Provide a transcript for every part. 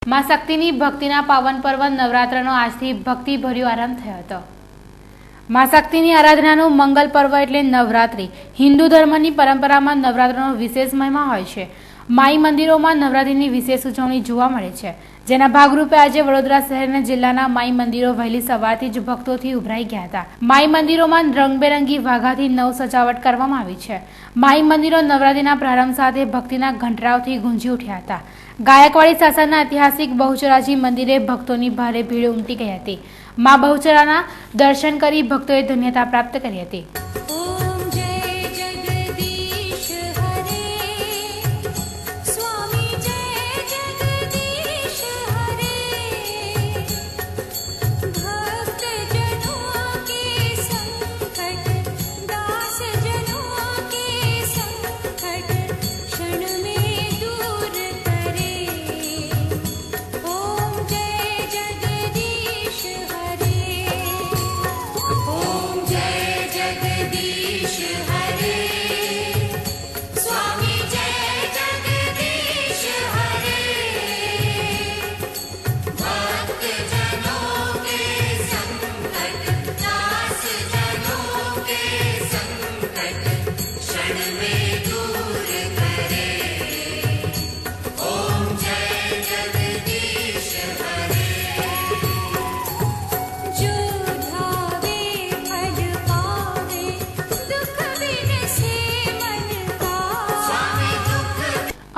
માં શક્તિની ભક્તિના પાવન પર્વ નવરાત્રનો આજથી ભક્તિભર્યો આરંભ થયો હતો। માં શક્તિની આરાધનાનું મંગલ પર્વ એટલે નવરાત્રિ। હિન્દુ ધર્મની પરંપરામાં નવરાત્રનો વિશેષ મહિમા હોય છે। માઈ મંદિરોમાં નવરાત્રિની વિશેષ ઉજવણી જોવા મળે છે, જેના ભાગરૂપે આજે વડોદરા શહેરના જિલ્લાના માઈ મંદિરો વહેલી સવારથી જ ભક્તોથી ઉભરાઈ ગયા હતા। માઈ મંદિરોમાં રંગબેરંગી વાઘાથી નવ સજાવટ કરવામાં આવી છે। માઈ મંદિરો નવરાત્રિના પ્રારંભ સાથે ભક્તિના ઘંટરાવથી ગુંજી ઉઠ્યા હતા। ગાયકવાડી શાસનના ઐતિહાસિક બહુચરાજી મંદિરે ભક્તોની ભારે ભીડ ઉમટી ગઈ હતી। માં બહુચરાના દર્શન કરી ભક્તોએ ધન્યતા પ્રાપ્ત કરી હતી।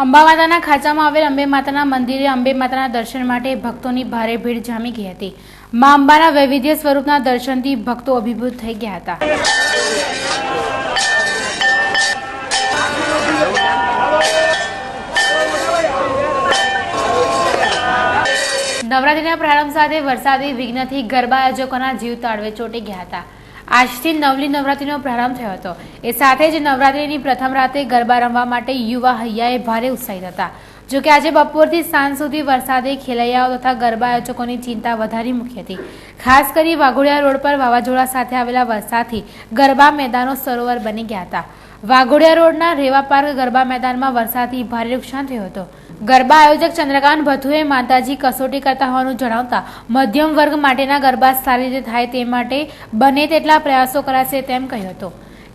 અંબા માતાના ખાંચામાં આવેલ અંબે માતાના મંદિરે અંબે માતાના દર્શન માટે ભક્તોની ભારે ભીડ જામી ગઈ હતી। મા અંબાના વૈવિધ્ય સ્વરૂપના દર્શનથી ભક્તો અભિભૂત થઈ ગયા હતા। નવરાત્રીના પ્રારંભ સાથે વરસાદી વિઘ્નથી ગરબા આયોજકોના જીવ તાળવે ચોંટી ગયા હતા। આજથી નવલી નવરાત્રીનો પ્રારંભ થયો હતો। એ સાથે જ નવરાત્રીની પ્રથમ રાતે ગરબા રમવા માટે યુવા હૈયાએ ભારે ઉત્સાહિત હતા। જોકે આજે બપોરથી સાંજ સુધી વરસાદે ખેલૈયાઓ તથા ગરબા આયોજકોની ચિંતા વધારી મૂકી હતી। ખાસ કરી વાઘોડિયા રોડ પર વાવાઝોડા સાથે આવેલા વરસાદથી ગરબા મેદાનો સરોવર બની ગયા હતા। વાઘોડિયા રોડના રેવા પાર્ક ગરબા મેદાનમાં વરસાદથી ભારે નુકસાન થયું હતું। ગરબા આયોજક ચંદ્રકાંત ભથુએ માતાજી કસોટી કરતા હોવાનું જણાવતા મધ્યમ વર્ગ માટેના ગરબા સારી રીતે થાય તે માટે બને તેટલા પ્રયાસો કરાશે તેમ કહ્યું હતું।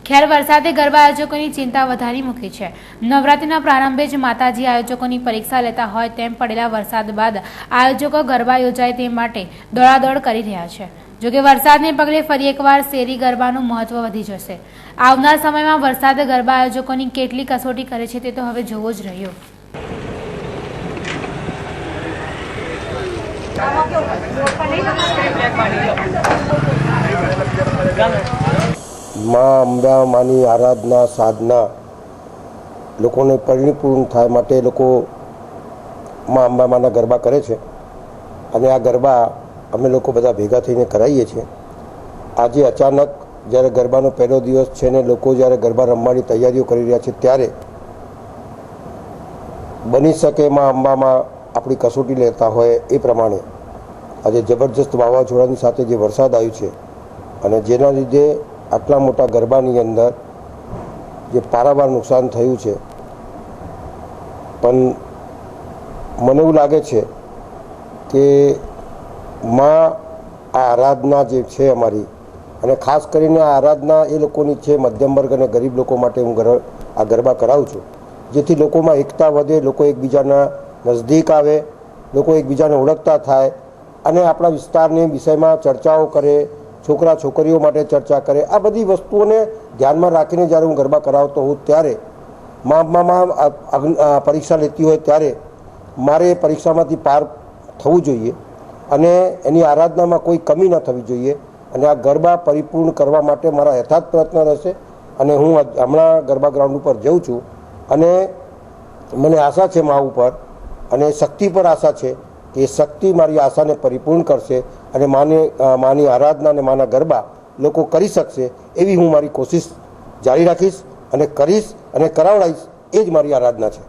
ખેર વરસાદે ગરબા આયોજકોની ચિંતા વધારી મૂકી છે। નવરાત્રીના પ્રારંભે જ માતાજી આયોજકોની પરીક્ષા લેતા હોય તેમ પડેલા વરસાદ બાદ આયોજકો ગરબા યોજાય તે માટે દોડાદોડ કરી રહ્યા છે। જોકે વરસાદને પગલે ફરી એકવાર શેરી ગરબાનું મહત્વ વધી જશે। આવનાર સમયમાં વરસાદ ગરબા આયોજકોની કેટલી કસોટી કરે છે તે તો હવે જોવું જ રહ્યું। માં અંબા માની આરાધના સાધના લોકોને પરિપૂર્ણ થાય માટે લોકો માં અંબા માના ગરબા કરે છે અને આ ગરબા અમે લોકો બધા ભેગા થઈને કરાવીએ છીએ। આજે અચાનક જ્યારે ગરબાનો પહેલો દિવસ છે ને લોકો જ્યારે ગરબા રમવાની તૈયારીઓ કરી રહ્યા છે ત્યારે બની શકે માં અંબામાં આપણી કસોટી લેતા હોય એ પ્રમાણે આજે જબરજસ્ત વાવાઝોડાની સાથે જે વરસાદ આવ્યો છે અને જેના લીધે આટલા મોટા ગરબાની અંદર જે પારાવાર નુકસાન થયું છે, પણ મને એવું લાગે છે કે માં આ આરાધના જે છે અમારી, અને ખાસ કરીને આ આરાધના એ લોકોની છે મધ્યમ વર્ગ અને ગરીબ લોકો માટે હું આ ગરબા કરાવું છું, જેથી લોકોમાં એકતા વધે, લોકો એકબીજાના નજદીક આવે, લોકો એકબીજાને ઓળખતા થાય અને આપણા વિસ્તારની વિષયમાં ચર્ચાઓ કરે, છોકરા છોકરીઓ માટે ચર્ચા કરે। આ બધી વસ્તુઓને ધ્યાનમાં રાખીને જ્યારે હું ગરબા કરાવતો હોઉં ત્યારે માં પરીક્ષા લેતી હોય ત્યારે મારે પરીક્ષામાંથી પાર થવું જોઈએ અને એની આરાધનામાં કોઈ કમી ન થવી જોઈએ અને આ ગરબા પરિપૂર્ણ કરવા માટે મારા યથાર્થ પ્રયત્ન રહેશે। અને હું હમણાં ગરબા ગ્રાઉન્ડ ઉપર જઉં છું અને મને આશા છે મા ઉપર અને શક્તિ પર આશા છે કે શક્તિ મારી આશાને પરિપૂર્ણ કરશે અને માની આરાધના અને માના ગરબા લોકો કરી શકશે એવી હું મારી કોશિશ જારી રાખીશ અને કરીશ અને કરાવડાવીશ। એ જ મારી આરાધના છે।